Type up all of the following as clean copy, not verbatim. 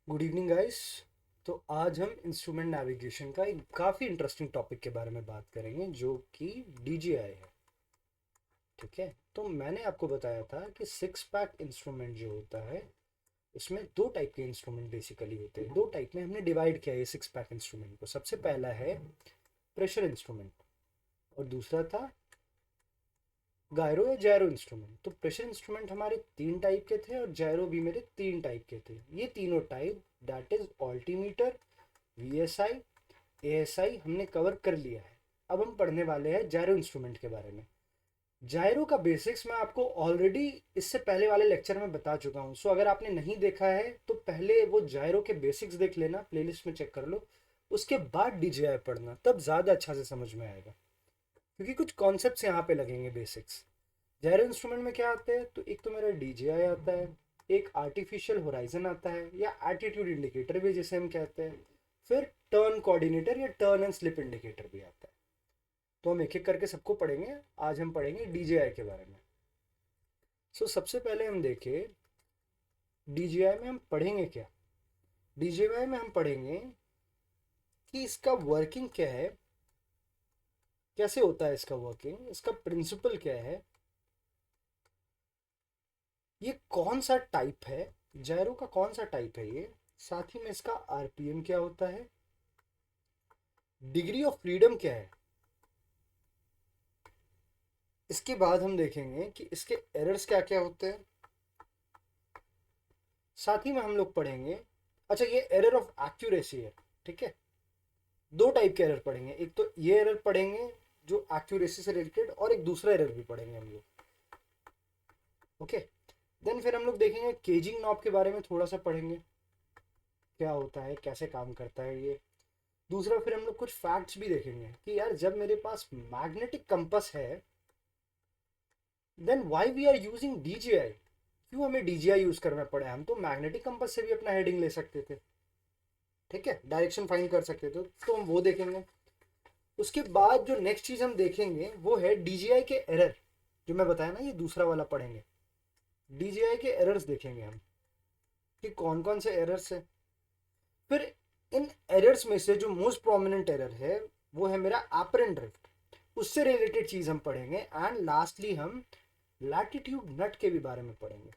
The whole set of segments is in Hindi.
Good evening guys. तो आज हम इंस्ट्रूमेंट नेविगेशन का एक काफ़ी इंटरेस्टिंग टॉपिक के बारे में बात करेंगे जो कि DJI है। ठीक है, तो मैंने आपको बताया था कि सिक्स पैक इंस्ट्रूमेंट जो होता है उसमें दो टाइप के इंस्ट्रूमेंट बेसिकली होते हैं। दो टाइप में हमने डिवाइड किया है सिक्स पैक इंस्ट्रूमेंट को। सबसे पहला है प्रेशर इंस्ट्रूमेंट और दूसरा था गायरो या जैरो इंस्ट्रूमेंट। तो प्रेशर इंस्ट्रूमेंट हमारे तीन टाइप के थे और जैरो भी मेरे तीन टाइप के थे। ये तीनों type that is altimeter, VSI, ASI हमने कवर कर लिया है। अब हम पढ़ने वाले हैं जायरो इंस्ट्रूमेंट के बारे में। जायरो का बेसिक्स मैं आपको ऑलरेडी इससे पहले वाले लेक्चर में बता चुका हूँ। सो अगर आपने नहीं देखा है तो पहले वो जायरो के बेसिक्स देख लेना, प्लेलिस्ट में चेक कर लो। उसके बाद DJI पढ़ना, तब ज़्यादा अच्छा से समझ में आएगा क्योंकि कुछ कॉन्सेप्ट्स यहाँ पे लगेंगे बेसिक्स। जायरो इंस्ट्रूमेंट में क्या आता है, तो एक तो मेरा DJI आता है, एक आर्टिफिशियल होराइजन आता है या एटीट्यूड इंडिकेटर भी जिसे हम कहते हैं, फिर टर्न कोऑर्डिनेटर या टर्न एंड स्लिप इंडिकेटर भी आता है। तो हम एक एक करके सबको पढ़ेंगे। आज हम पढ़ेंगे DJI के बारे में। सबसे पहले हम देखें DJI में हम पढ़ेंगे क्या। DJI में हम पढ़ेंगे कि इसका वर्किंग क्या है, कैसे होता है इसका वर्किंग, इसका प्रिंसिपल क्या है, ये कौन सा टाइप है, जायरो का कौन सा टाइप है ये, साथ ही में इसका RPM क्या होता है, डिग्री ऑफ फ्रीडम क्या है। इसके बाद हम देखेंगे कि इसके एरर्स क्या क्या होते हैं। साथ ही में हम लोग पढ़ेंगे, अच्छा ये एरर ऑफ एक्यूरेसी है। ठीक है, दो टाइप के एरर पढ़ेंगे, एक तो ये एरर पढ़ेंगे जो एक्यूरेसी से रिलेटेड, और एक दूसरा एरर भी पढ़ेंगे हम लोग। ओके, देन फिर हम लोग देखेंगे केजिंग नॉब के बारे में, थोड़ा सा पढ़ेंगे क्या होता है, कैसे काम करता है ये। दूसरा फिर हम लोग कुछ फैक्ट्स भी देखेंगे कि यार जब मेरे पास मैग्नेटिक कंपास है then why we are using DJI। क्यों हमें DJI यूज करना पड़ा है, हम तो मैग्नेटिक कंपास से भी अपना हेडिंग ले सकते थे। ठीक है, डायरेक्शन फाइंड कर सकते थे, तो हम वो देखेंगे। उसके बाद जो नेक्स्ट चीज हम देखेंगे वो है DJI के एरर। जो मैं बताया ना, ये दूसरा वाला पढ़ेंगे। DJI के एरर्स देखेंगे हम कि कौन कौन से एरर्स है। फिर इन एरर्स में से जो मोस्ट प्रोमिनेंट एरर है वो है मेरा एपरेंट ड्रिफ्ट, उससे रिलेटेड चीज हम पढ़ेंगे। एंड लास्टली हम लैटिट्यूड नट के भी बारे में पढ़ेंगे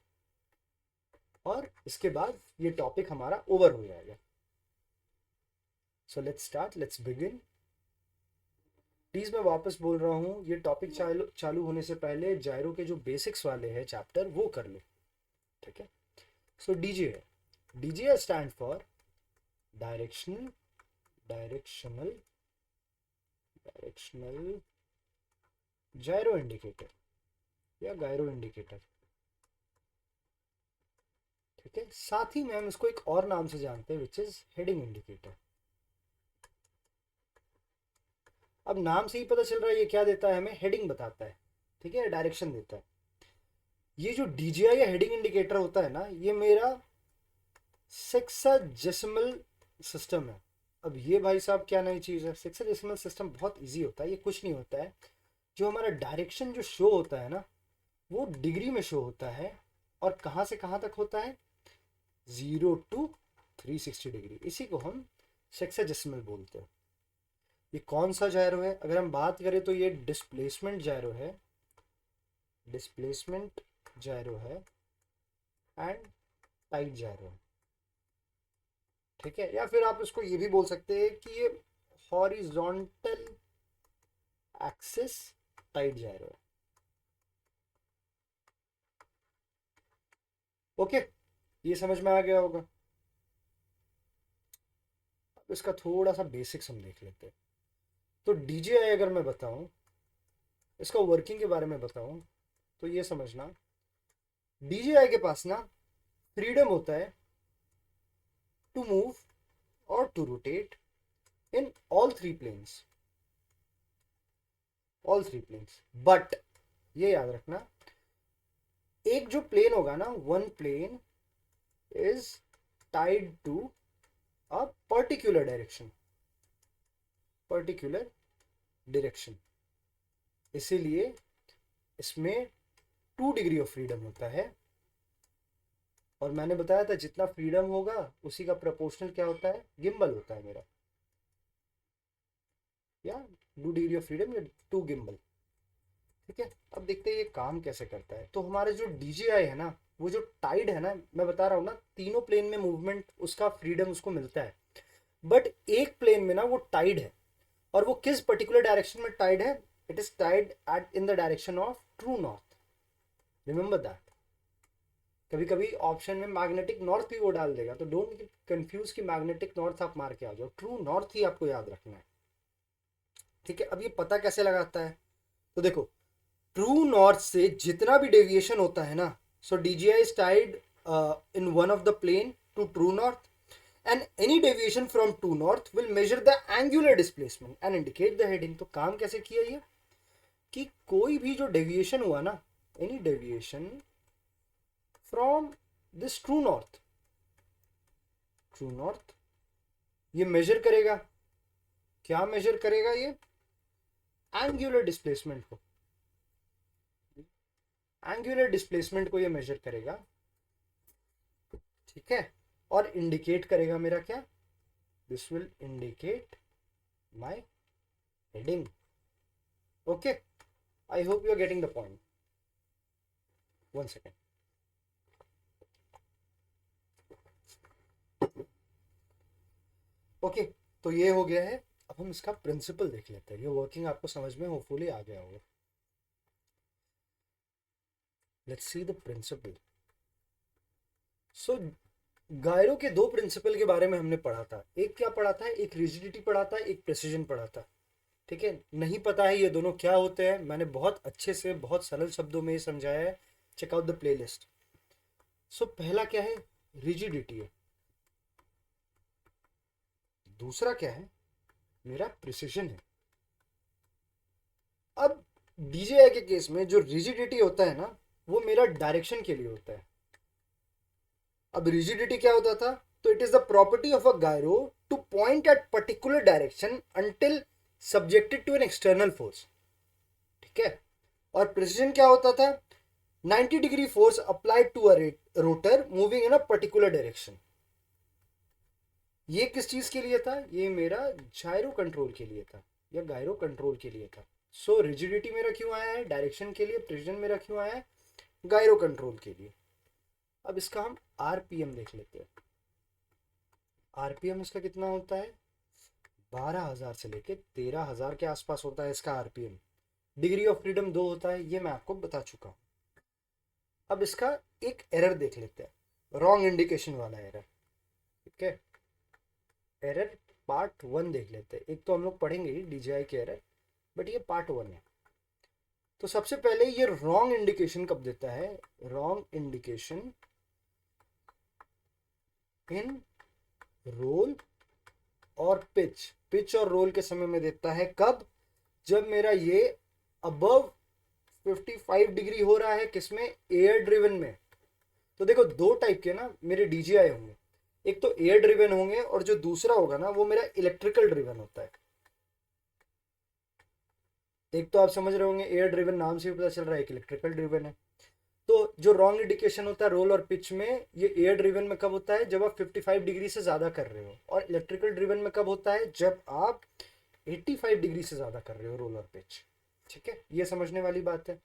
और इसके बाद ये टॉपिक हमारा ओवर हो जाएगा। So let's start, let's begin. Please मैं वापस बोल रहा हूँ, ये टॉपिक चालू चालू होने से पहले जायरो के जो बेसिक्स वाले हैं चैप्टर वो कर लो। ठीक है, so DJI stand for directional directional directional gyro indicator या गायरो इंडिकेटर। ठीक है, साथ ही में हम इसको एक और नाम से जानते हैं विच इज हेडिंग इंडिकेटर। अब नाम से ही पता चल रहा है ये क्या देता है, हमें हेडिंग बताता है। ठीक है, डायरेक्शन देता है। ये जो DJI या हेडिंग इंडिकेटर होता है ना, ये मेरा सेक्साजेसिमल सिस्टम है। अब ये भाई साहब क्या नई चीज़ है। सेक्साजेसिमल सिस्टम बहुत इजी होता है, ये कुछ नहीं होता है। जो हमारा डायरेक्शन जो शो होता है ना, वो डिग्री में शो होता है। और कहाँ से कहाँ तक होता है, 0 to 360 डिग्री। इसी को हम सेक्साजेसिमल बोलते हैं। ये कौन सा जायरो है, अगर हम बात करें तो ये डिस्प्लेसमेंट जायरो है, डिस्प्लेसमेंट जायरो है एंड टाइट जायरो है। ठीक है, या फिर आप इसको ये भी बोल सकते हैं कि ये हॉरिजॉन्टल एक्सिस टाइट जायरो है। ओके, ये समझ में आ गया होगा। अब इसका थोड़ा सा बेसिक्स हम देख लेते हैं। तो DJI अगर मैं बताऊं, इसका वर्किंग के बारे में बताऊं, तो ये समझना DJI के पास ना फ्रीडम होता है टू मूव और to rotate in all three planes. But ये याद रखना, एक जो प्लेन होगा ना, one plane is tied to a particular direction. इसीलिए इसमें 2 डिग्री ऑफ फ्रीडम होता है। और मैंने बताया था जितना फ्रीडम होगा उसी का प्रोपोर्शनल क्या होता है, गिम्बल होता है मेरा, या डू डिग्री ऑफ फ्रीडम या टू गिम्बल। ठीक है, अब देखते हैं ये काम कैसे करता है। तो हमारे जो DJI है ना, वो जो टाइड है ना, मैं बता रहा हूँ ना, तीनों प्लेन में मूवमेंट उसका फ्रीडम उसको मिलता है, बट एक प्लेन में ना वो टाइड है। और वो किस पर्टिकुलर डायरेक्शन में टाइड है, it is tied at in the direction of true north, remember that. कभी कभी ऑप्शन में मैग्नेटिक नॉर्थ भी वो डाल देगा, तो डोंट गेट कंफ्यूज कि मैग्नेटिक नॉर्थ आप मार के आ जाओ, ट्रू नॉर्थ ही आपको याद रखना है। ठीक है, अब ये पता कैसे लगाता है, तो देखो, ट्रू नॉर्थ से जितना भी डेविएशन होता है ना, so DJI is tied in one of the plane to true north, and any deviation from true north will measure the angular displacement and indicate the heading. तो काम कैसे किया ये, कि कोई भी जो डेविएशन हुआ ना, any deviation from this true north, ये मेजर करेगा, क्या मेजर करेगा ये, एंगुलर डिस्प्लेसमेंट को, एंगुलर डिस्प्लेसमेंट को ये मेजर करेगा। ठीक है, और इंडिकेट करेगा मेरा क्या, this will indicate my heading. Okay, I hope you are getting the point. One second. Okay, तो ये हो गया है। अब हम इसका प्रिंसिपल देख लेते हैं, ये वर्किंग आपको समझ में होपफुली आ गया होगा। Let's see the principle. So gyro के दो प्रिंसिपल के बारे में हमने पढ़ा था, एक क्या पढ़ा था, एक रिजिडिटी पढ़ा था, एक प्रिसीजन पढ़ा था। ठीक है, नहीं पता है ये दोनों क्या होते हैं, मैंने बहुत अच्छे से बहुत सरल शब्दों में ये समझाया है, चेक आउट द प्लेलिस्ट। सो पहला क्या है, रिजिडिटी है, दूसरा क्या है, मेरा प्रिसीजन है। अब DJI के केस में जो रिजिडिटी होता है ना, वो मेरा डायरेक्शन के लिए होता है। अब रिजिडिटी क्या होता था, तो it is the property of a gyro to point at particular direction until subjected to an external force. ठीक है, और प्रिसीजन क्या होता था, 90 degree force applied to a rotor moving in a particular direction. ये किस चीज के लिए था, ये मेरा जायरो कंट्रोल के लिए था, या गायरो कंट्रोल के लिए था। सो रिजिडिटी मेरा क्यों आया है, डायरेक्शन के लिए, प्रिसीजन मेरा क्यों आया है, गायरो कंट्रोल के लिए। अब इसका हम RPM देख लेते हैं। RPM इसका कितना होता है, 12,000 से लेके 13,000 के आसपास होता है इसका RPM। डिग्री ऑफ फ्रीडम 2 होता है, ये मैं आपको बता चुका हूँ। अब इसका एक एरर देख लेते हैं, रॉन्ग इंडिकेशन वाला एरर। ठीक है, एरर पार्ट 1 देख लेते हैं, एक तो हम लोग पढ़ेंगे ही DJI के एरर, बट ये पार्ट 1 है। तो सबसे पहले ये रॉन्ग इंडिकेशन कब देता है, रॉन्ग इंडिकेशन इन रोल और पिच और रोल के समय में देता है, कब, जब मेरा ये अबव 55 डिग्री हो रहा है, किसमें, एयर ड्रिवन में। तो देखो दो टाइप के ना मेरे DJI होंगे, एक तो एयर ड्रिवन होंगे और जो दूसरा होगा ना वो मेरा इलेक्ट्रिकल ड्रिवन होता है। एक तो आप समझ रहे होंगे एयर ड्रिवन नाम से भी पता चल रहा है एक इलेक्ट्रिकल ड्रिवन है। तो जो रॉन्ग इंडिकेशन होता है रोल और पिच में, ये एयर ड्रिवन में कब होता है, जब आप 55 डिग्री से ज़्यादा कर रहे हो, और इलेक्ट्रिकल ड्रिवन में कब होता है, जब आप 85 डिग्री से ज़्यादा कर रहे हो रोल और पिच। ठीक है, ये समझने वाली बात है।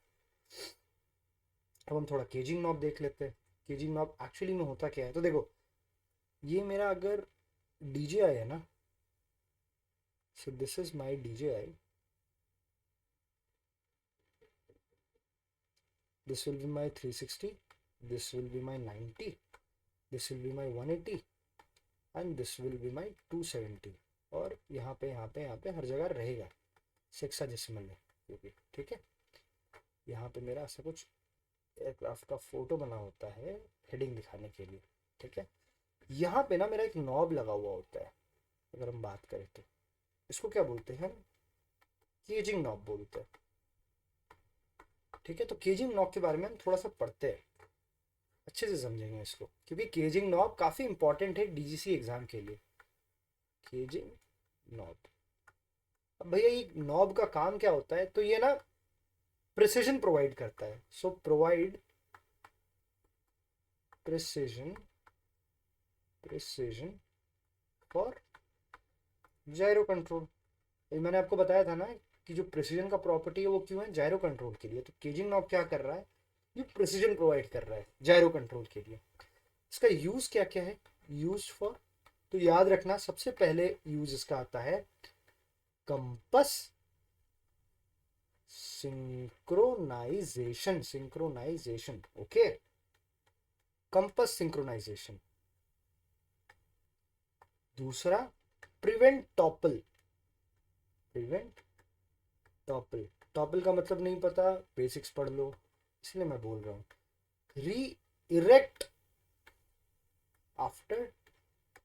अब हम थोड़ा केजिंग नॉब देख लेते हैं। केजिंग नॉब एक्चुअली में होता क्या है, तो देखो ये मेरा अगर DJI है ना, so this is my DJI, this will be my 360, this will be my 90, this will be my 180 and this will be my 270, और यहाँ पे हर जगह रहेगा हेक्साडेसिमल में, क्योंकि ठीक है यहाँ पे मेरा ऐसा कुछ एयरक्राफ्ट का फोटो बना होता है हेडिंग दिखाने के लिए। ठीक है, यहाँ पे ना मेरा एक नॉब लगा हुआ होता है, अगर हम बात करें तो इसको क्या बोलते हैं, केजिंग नॉब बोलते हैं। ठीक है, तो केजिंग नॉब के बारे में हम थोड़ा सा पढ़ते हैं, अच्छे से समझेंगे इसको, क्योंकि केजिंग नॉब काफ़ी इंपॉर्टेंट है DGC एग्जाम के लिए। केजिंग नॉब, अब भैया ये नॉब का काम क्या होता है, तो ये ना प्रिसिजन प्रोवाइड करता है। सो प्रोवाइड प्रिसिजन फॉर जायरो कंट्रोल। मैंने आपको बताया था ना कि जो प्रिसीजन का प्रॉपर्टी है वो क्यों है, जायरो कंट्रोल के लिए। तो केजिंग नॉब क्या कर रहा है, ये प्रिसीजन प्रोवाइड कर रहा है जायरो कंट्रोल के लिए। इसका यूज क्या क्या है, यूज फॉर, तो याद रखना सबसे पहले यूज इसका आता है compass synchronisation. Okay, compass synchronisation. दूसरा प्रिवेंट टॉपल। टॉपल का मतलब नहीं पता, बेसिक्स पढ़ लो, इसलिए मैं बोल रहा हूँ। री इरेक्ट आफ्टर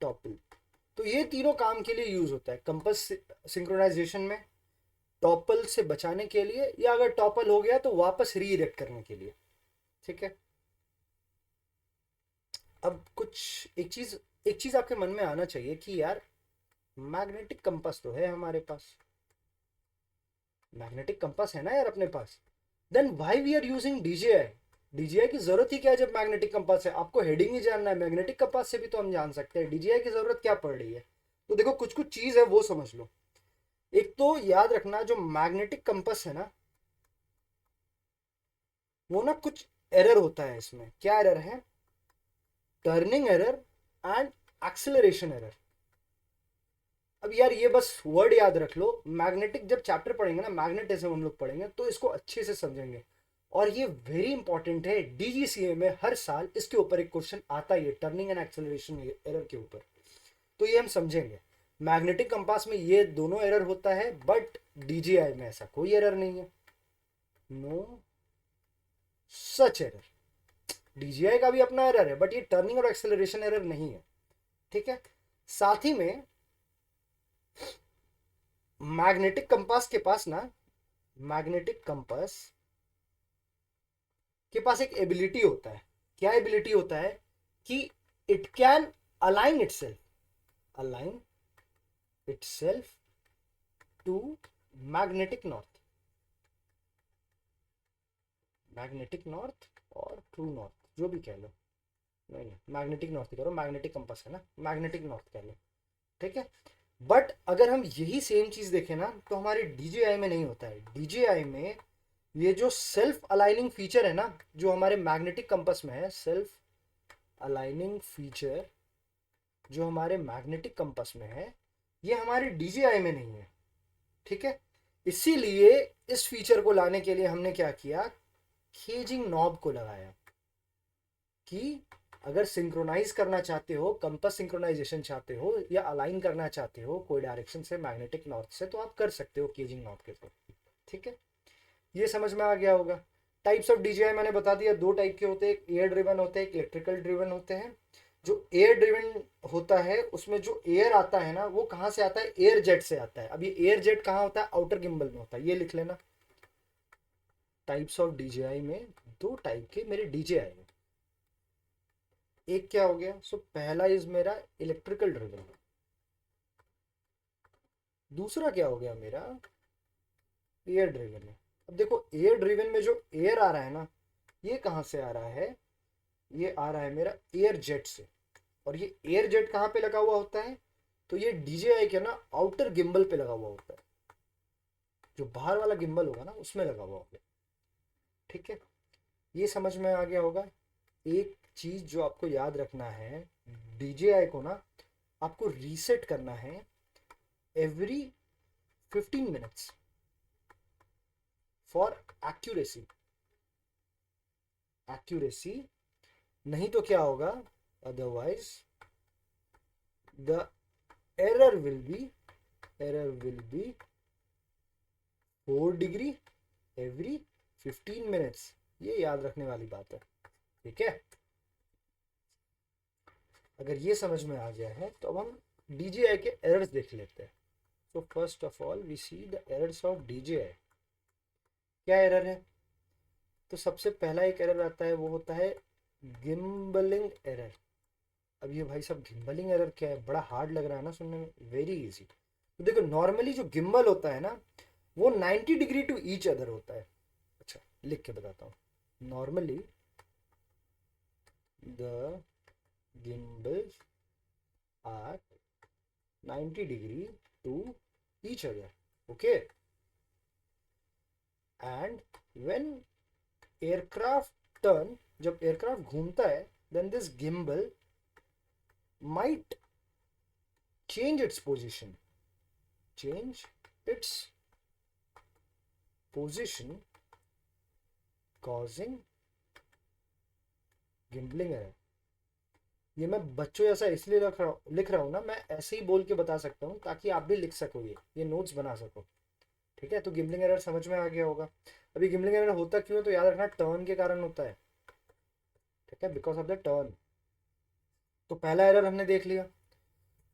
टॉपल। तो ये तीनों काम के लिए यूज होता है कंपस सिंक्रोनाइजेशन में, टॉपल से बचाने के लिए, या अगर टॉपल हो गया तो वापस री इरेक्ट करने के लिए। ठीक है, अब एक चीज आपके मन में आना चाहिए कि यार मैग्नेटिक कंपास तो है हमारे पास, मैग्नेटिक कंपास है ना यार अपने पास, then why we are using DGI. DGI की जरूरत ही क्या है जब मैग्नेटिक कंपास है। आपको हेडिंग ही जानना है, मैग्नेटिक कंपास से भी तो हम जान सकते हैं डीजीआई की जरूरत क्या पड़ रही है। तो देखो कुछ कुछ चीज है वो समझ लो। एक तो याद रखना जो मैग्नेटिक कंपास है ना, वो ना कुछ एरर होता है इसमें। क्या एरर है, turning error and acceleration error. अब यार ये बस वर्ड याद रख लो, मैग्नेटिक जब चैप्टर पढ़ेंगे ना, मैग्नेटिज्म हम लोग पढ़ेंगे तो इसको अच्छे से समझेंगे। और ये वेरी इंपॉर्टेंट है, डीजीसीए में हर साल इसके ऊपर एक क्वेश्चन आता ही है, टर्निंग एंड एक्सेलरेशन एरर के ऊपर। तो ये हम समझेंगे। मैग्नेटिक कंपास में ये दोनों एरर होता है, बट डीजीआई में ऐसा कोई एरर नहीं है, नो सच एरर। डीजीआई का भी अपना एरर है, बट ये टर्निंग और एक्सेलरेशन एरर नहीं है। ठीक है, साथ ही में मैग्नेटिक कंपास के पास ना, मैग्नेटिक कंपास के पास एक एबिलिटी होता है। क्या एबिलिटी होता है कि it can align itself to magnetic north और ट्रू नॉर्थ, जो भी कह लो। नहीं मैग्नेटिक नॉर्थ करो, मैग्नेटिक कंपास है ना, मैग्नेटिक नॉर्थ कह लो। ठीक है, बट अगर हम यही सेम चीज देखें ना तो हमारे डीजीआई में नहीं होता है। डीजीआई में ये जो सेल्फ अलाइनिंग फीचर है ना, जो हमारे मैग्नेटिक कंपास में है, सेल्फ अलाइनिंग फीचर जो हमारे मैग्नेटिक कंपास में है, ये हमारे डीजीआई में नहीं है। ठीक है, इसीलिए इस फीचर को लाने के लिए हमने क्या किया, केजिंग नॉब को लगाया कि अगर सिंक्रोनाइज करना चाहते हो, कंपास सिंक्रोनाइजेशन चाहते हो या अलाइन करना चाहते हो कोई डायरेक्शन से मैग्नेटिक नॉर्थ से, तो आप कर सकते हो केजिंग नॉब के थ्रू। ठीक है, ये समझ में आ गया होगा। टाइप्स ऑफ डीजीआई मैंने बता दिया, दो टाइप के होते हैं, एक एयर ड्रिवन होते हैं, एक इलेक्ट्रिकल ड्रिवन होते हैं। जो एयर ड्रिवन होता है उसमें जो एयर आता है ना, वो कहाँ से आता है, एयर जेट से आता है। अब ये एयर जेट कहाँ होता है, आउटर गिम्बल में होता है, ये लिख लेना। टाइप्स ऑफ डीजीआई में दो टाइप के मेरे डीजीआई है। एक क्या हो गया, सो पहला इज मेरा इलेक्ट्रिकल ड्रिवन, दूसरा क्या हो गया मेरा एयर ड्रिवन है। अब देखो एयर ड्रिवन में जो एयर आ रहा है ना, ये कहाँ से आ रहा है, ये आ रहा है मेरा एयर जेट से। और ये एयर जेट कहाँ पे लगा हुआ होता है, तो ये डीजेआई के ना आउटर गिम्बल पे लगा हुआ होता है, जो बाहर वाला गिम्बल होगा ना उसमें लगा हुआ होगा। ठीक है, ये समझ में आ गया होगा। एक चीज जो आपको याद रखना है, डीजेआई को ना आपको रीसेट करना है एवरी 15 मिनट्स फॉर एक्यूरेसी। नहीं तो क्या होगा, otherwise the error will be 4 degree every 15 minutes. ये याद रखने वाली बात है। ठीक है, अगर ये समझ में आ गया है तो अब हम डीजीआई के एरर्स देख लेते हैं। तो first of all we see the errors of DGI. क्या एरर है, तो सबसे पहला एक एरर आता है, वो होता है गिम्बलिंग एरर। अब ये भाई साहब गिम्बलिंग एरर क्या है, बड़ा हार्ड लग रहा है ना सुनने में, वेरी इजी। तो देखो नॉर्मली जो गिम्बल होता है ना, वो 90 डिग्री टू ईच अदर होता है। अच्छा लिख के बताता हूँ, normally the gimbals are 90 degree to each other. Okay, and when aircraft turn, जब aircraft घूमता है, then this gimbal might change its position, causing gimbling error. ये मैं बच्चों जैसा इसलिए लिख रहा हूँ ना, मैं ऐसे ही बोल के बता सकता हूँ ताकि आप भी लिख सको, ये नोट्स बना सको। ठीक है, तो गिम्बलिंग एरर समझ में आ गया होगा। अभी गिम्बलिंग एरर होता क्यों है, तो याद रखना टर्न के कारण होता है। ठीक है, बिकॉज ऑफ द टर्न। तो पहला एरर हमने देख लिया।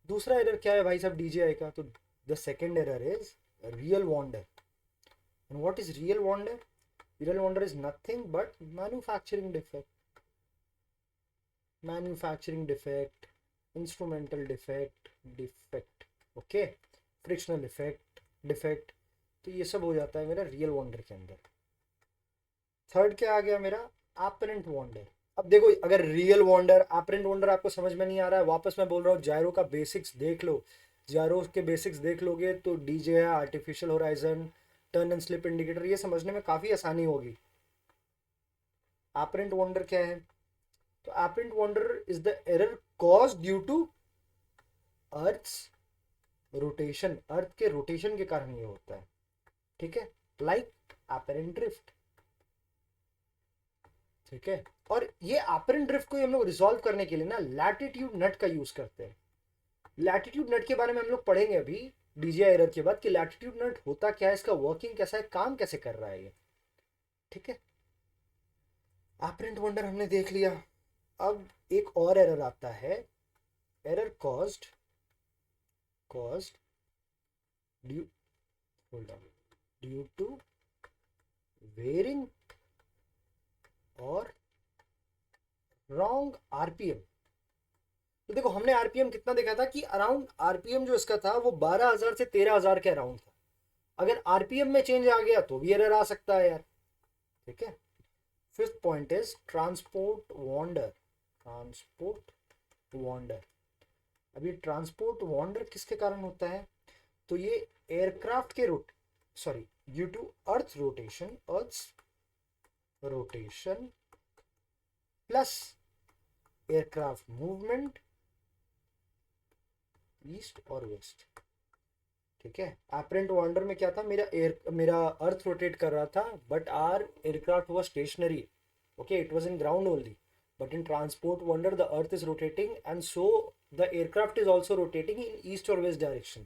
दूसरा एरर क्या है भाई साहब DJI का, तो the second error is real wander. And what is real wander? Real wander is nothing but manufacturing defect, instrumental defect, okay, frictional effect defect. तो ये सब हो जाता है मेरा रियल वॉन्डर के अंदर। थर्ड क्या आ गया मेरा? Apparent wander. अब देखो, अगर रियल वॉन्डर, एपरेंट वॉन्डर आपको समझ में नहीं आ रहा है, वापस मैं बोल रहा हूँ, जायरो का बेसिक्स देख लो। जायरो के बेसिक्स देख लोगे तो DJI, artificial horizon, turn and slip indicator, ये समझने में काफ़ी आसानी होगी। एपरेंट वॉन्डर क्या है? तो apparent wander is the error cause due to earth's rotation. Earth के रोटेशन के कारण ये होता है। ठीक है, लाइक एपरेंट ड्रिफ्ट। ठीक है, और ये एपरेंट ड्रिफ्ट को हम लोग रिजॉल्व करने के लिए ना लैटिट्यूड नट का यूज करते हैं। लैटिट्यूड नट के बारे में हम लोग पढ़ेंगे अभी DJI एरर के बाद कि लैटिट्यूड नट होता क्या है, इसका वर्किंग कैसा है, काम कैसे कर रहा है ये। ठीक है, एपरेंट वंडर हमने देख लिया। अब एक और एरर आता है, error caused due hold on due to varying और रॉन्ग RPM। तो देखो, हमने RPM कितना देखा था कि अराउंड RPM जो इसका था वो 12,000 से 13,000 के अराउंड था। अगर RPM में चेंज आ गया तो भी एरर आ सकता है यार। ठीक है, fifth point is transport wander. अब ये ट्रांसपोर्ट वॉन्डर किसके कारण होता है? तो ये एयरक्राफ्ट के due to earth rotation plus aircraft movement east और वेस्ट। ठीक है, एपरेंट वॉन्डर में क्या था, मेरा अर्थ रोटेट कर रहा था but our aircraft was stationary. Okay, it was in ground only, but in transport wonder the earth is rotating and so the aircraft is also rotating in east or west direction,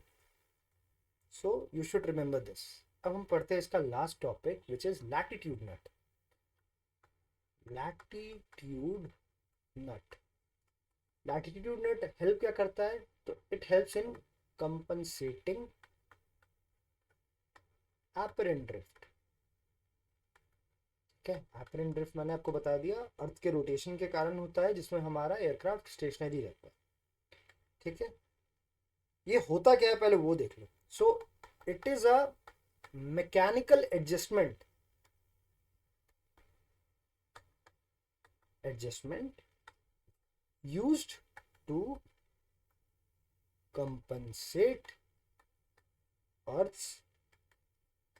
so you should remember this. अब हम पढ़ते हैं इसका last topic which is latitude nut। latitude nut help क्या करता है? तो it helps in compensating apparent drift। ठीक है, apparent drift मैंने आपको बता दिया, अर्थ के रोटेशन के कारण होता है जिसमें हमारा एयरक्राफ्ट स्टेशनरी रहता है। ठीक है, ये होता क्या है पहले वो देख लो। So it is a mechanical adjustment used to compensate Earth's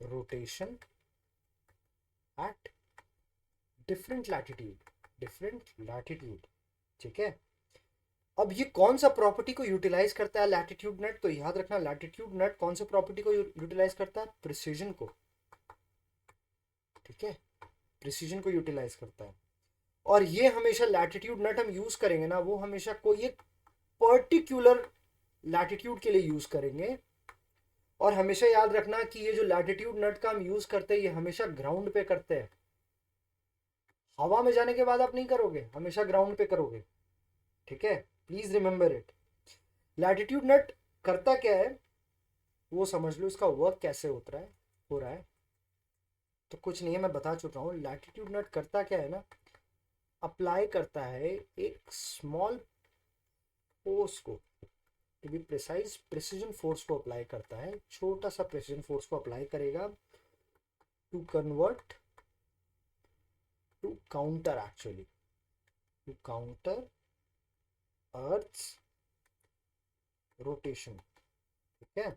rotation at different latitude। ठीक है, अब ये कौन सा प्रॉपर्टी को यूटिलाइज करता है लैटिट्यूड नट? तो याद रखना, लैटिट्यूड नट कौन सा प्रॉपर्टी को यूटिलाइज करता है? प्रिसीजन को। ठीक है, प्रिसीजन को यूटिलाइज करता है। और ये हमेशा लैटिट्यूड नट हम यूज करेंगे ना, वो हमेशा कोई एक पर्टिकुलर लैटिट्यूड के लिए यूज करेंगे। और हमेशा याद रखना कि ये जो लैटिट्यूड नट का हम यूज करते हैं ये हमेशा ग्राउंड पे करते हैं। हवा में जाने के बाद आप नहीं करोगे, हमेशा ग्राउंड पे करोगे। ठीक है, प्लीज रिमेंबर इट। लैटिट्यूड नट करता क्या है वो समझ लो, इसका वर्क कैसे हो रहा है। तो कुछ नहीं है, मैं बता चुका हूँ। लैटिट्यूड नट करता क्या है ना, अप्लाई करता है एक स्मॉल फोर्स को, to be precise precision force को अप्लाई करता है, छोटा सा प्रिसीजन फोर्स को अप्लाई करेगा to convert to counter actually to counter earth's rotation. ठीक है,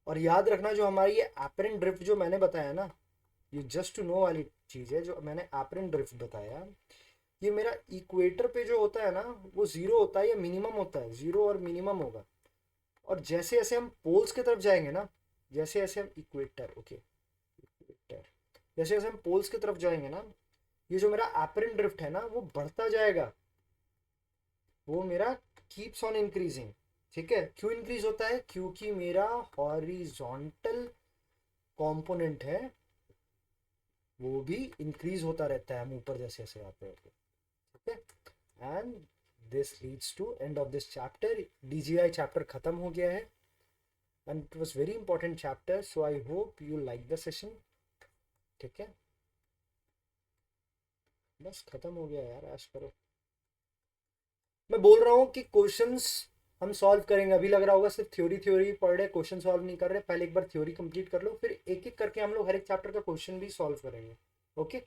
और याद रखना जो हमारी ये एपरेंट ड्रिफ्ट जो मैंने बताया ना, ये जस्ट टू नो वाली चीज़ है, जो मैंने एपरेंट ड्रिफ्ट बताया, ये मेरा इक्वेटर पे जो होता है ना वो ज़ीरो होता है या मिनिमम होता है, ज़ीरो और मिनिमम होगा। और जैसे जैसे हम पोल्स की तरफ जाएंगे ना, जैसे जैसे हम इक्वेटर, ओके इक्वेटर, जैसे जैसे हम पोल्स की तरफ जाएंगे ना, ये जो मेरा एपरेंट ड्रिफ्ट है ना वो बढ़ता जाएगा, वो मेरा कीप्स ऑन इंक्रीजिंग। ठीक है, क्यों इंक्रीज होता है? क्योंकि मेरा हॉरिजॉन्टल कंपोनेंट है वो भी इंक्रीज होता रहता है हम ऊपर जैसे जैसे आते हैं। ठीक है, and this leads to end of this chapter. DGI chapter खत्म हो गया है and it was very important chapter, so I hope you like the session. ठीक है, बस खत्म हो गया यार, ऐश करो। मैं बोल रहा हूँ कि क्वेश्चंस हम सॉल्व करेंगे। अभी लग रहा होगा सिर्फ थ्योरी थ्योरी पढ़ रहे, क्वेश्चन सॉल्व नहीं कर रहे। पहले एक बार थ्योरी कंप्लीट कर लो, फिर एक एक करके हम लोग हर एक चैप्टर का क्वेश्चन भी सॉल्व करेंगे। ओके।